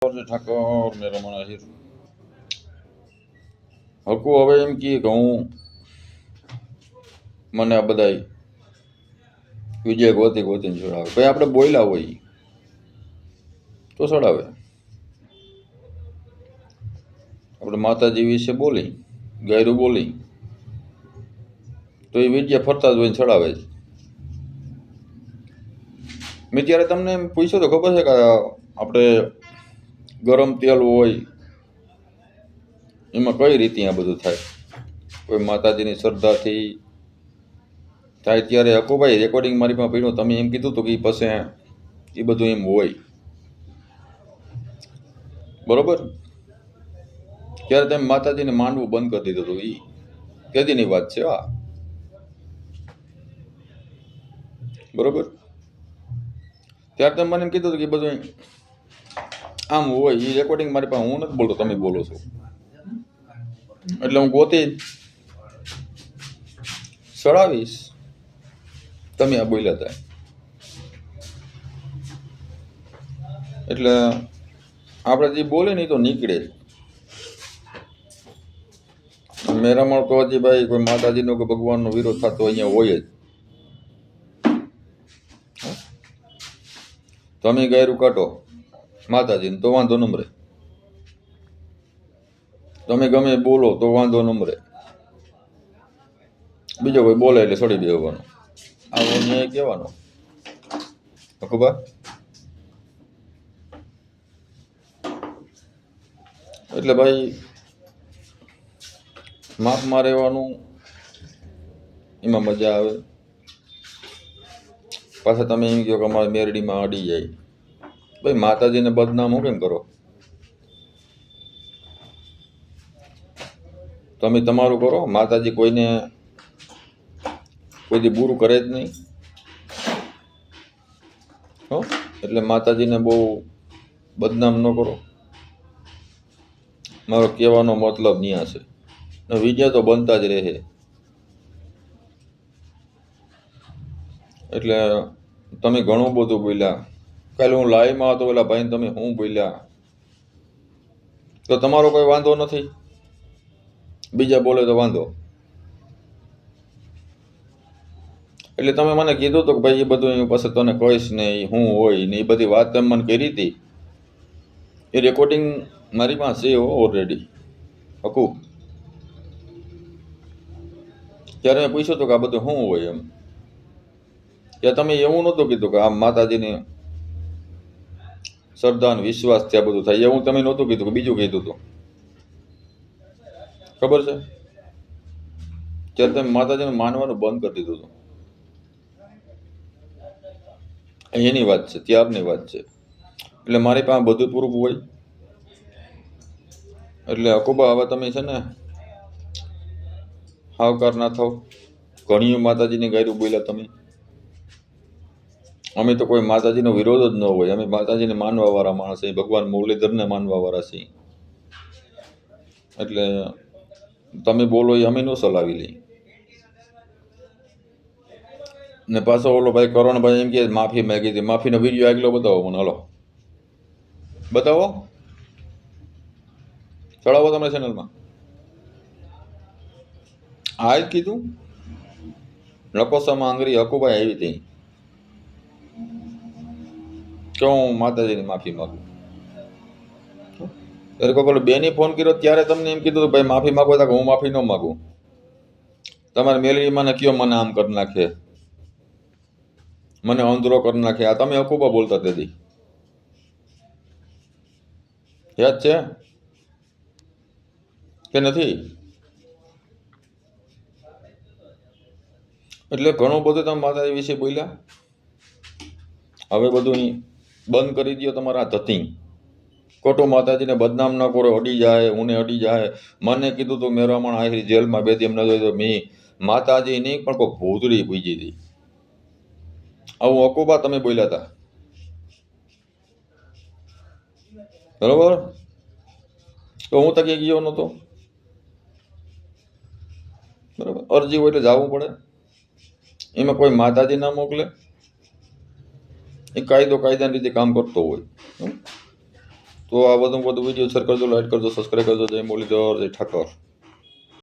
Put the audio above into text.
ઠાકોર ને રમણ આહિર હકુ હવે એમ કહે કે હું મને આ બધા વિજય ગોતી ગોતીને ચડાવે. ભાઈ આપણે બોલ્યા હોય તો ચડાવે. આપણે માતાજી વિશે બોલી, ગાયરું બોલી તો એ વિજય ફરતા જ હોય ચડાવે જ. મેં ત્યારે તમને એમ પૂછ્યું તો ખબર છે કે આપણે ગરમ તેલ હોય એમાં કઈ રીતે આ બધું થાય? કોઈ માતાજીની શ્રદ્ધાથી થાય ત્યારે હકુભાઈ રેકોર્ડિંગ મારી પાસે પડ્યું, તમે એમ કીધું હતું કે પછી એ બધું એમ હોય બરોબર. ત્યારે તમે માતાજીને માનવું બંધ કરી દીધું હતું. એ કેદીની વાત છે આ બરોબર. ત્યારે તમે મને એમ કીધું હતું કે બધું આમ હોય. એ રેકોર્ડિંગ મારી પાસે, હું નથી બોલતો, તમે બોલો છો. એટલે હું ગોતી ચડાવીશ. તમે આ બોલ્યા હતા એટલે આપણે જે બોલે ને એ તો નીકળે જ. મેરામણ તો હજી ભાઈ કોઈ માતાજીનો કે ભગવાનનો વિરોધ થતો અહીંયા હોય જ. તમે ગાયરું કાઢો માતાજીને તો વાંધો ન રહે. તમે ગમે બોલો તો વાંધો ન રહે. બીજો કોઈ બોલે એટલે છોડી દેવાનો, આવો ન્યાય કહેવાનો. ખબર એટલે ભાઈ માપમાં રહેવાનું, એમાં મજા આવે. પાછા તમે એમ કહો કે અમારે મેરડીમાં અડી જાય. ભાઈ માતાજીને બદનામ હું કેમ કરો? તમે તમારું કરો. માતાજી કોઈને કોઈથી બુરું કરે જ નહીં. હો એટલે માતાજીને બહુ બદનામ ન કરો. મારો કહેવાનો મતલબ ન્યા છે. વિજય તો બનતા જ રહે. એટલે તમે ઘણું બધું બોલ્યા. કાલે હું લાઈવમાં હતો, ઓલા ભાઈને તમે શું બોલ્યા તો તમારો કોઈ વાંધો નથી. બીજા બોલે તો વાંધો. એટલે તમે મને કીધું હતું કે ભાઈ એ બધું પછી તને કહીશ ને એ શું હોય ને એ બધી વાત તમે મને કરી હતી. એ રેકોર્ડિંગ મારી પાસે છે ઓલરેડી. હકુ ત્યારે મેં પૂછ્યું હતું કે આ બધું શું હોય એમ. ત્યાં તમે એવું નહોતું કીધું કે આ માતાજીની શ્રદ્ધા અને વિશ્વાસ ત્યાં બધું થાય. એવું તમે નહોતું કીધું, કે બીજું કીધું હતું. ખબર છે? ત્યારે તમે માતાજીને માનવાનું બંધ કરી દીધું હતું. એની વાત છે, ત્યારની વાત છે. એટલે મારી પાસે બધું પૂરું હોય. એટલે હકુબા હવે તમે છે ને હાવકાર ના થાવ. ઘણી માતાજીની ગાયરું બોલ્યા તમે. અમે તો કોઈ માતાજીનો વિરોધ જ ન હોય. અમે માતાજીને માનવા વાળા માણસ છીએ. ભગવાન મુરલીધરને માનવા વાળા છીએ. એટલે તમે બોલો એ અમે ન ચલાવી લઈ. ને પાછો ઓલો ભાઈ કરણભાઈ એમ કે માફી માંગી હતી. માફીનો વિડીયો આગલો બતાવો મને. હલો બતાવો, ચડાવો તમે ચેનલમાં. આ જ કીધું લકોસામાં આંગળી હકુભાઈ આવી હતી કે હું માતાજીની માફી માગું. ત્યારે કોઈ બેની ફોન કર્યો ત્યારે તમને એમ કીધું ભાઈ માફી માગો તો હું માફી ન માગું. તમારે મેલડી મને કયો મને આમ કરી નાખે, મને અંદરો કરી નાખે. આ તમે હકુબા બોલતા તેથી યાદ છે કે નથી? એટલે ઘણું બધું તમે માતાજી વિશે બોલ્યા. હવે બધું બંધ કરી દો. તમારા ધતિંગ ખોટું માતાજીને બદનામ ન કરો. અડી જાય, ઉને અડી જાય. મને કીધું તું મેરામણ આહિર જેલમાં 2 દિવસ ન જોઈ. મેં માતાજી નહીં પણ કોઈ ભૂતળી પૂજી હતી. આવું હકુબા તમે બોલ્યા હતા બરોબર. તો હું તકે ગયો નહોતો બરોબર. અરજી હોય એટલે જવું પડે. એમાં કોઈ માતાજી ના મોકલે. એ કાયદો કાયદાની રીતે કામ કરતો હોય. તો આ બધું વિડીયો શેર કરજો, લાઈક કરજો, સબસ્ક્રાઈબ કરજો. જય મુરલીધર, જય ઠાકર.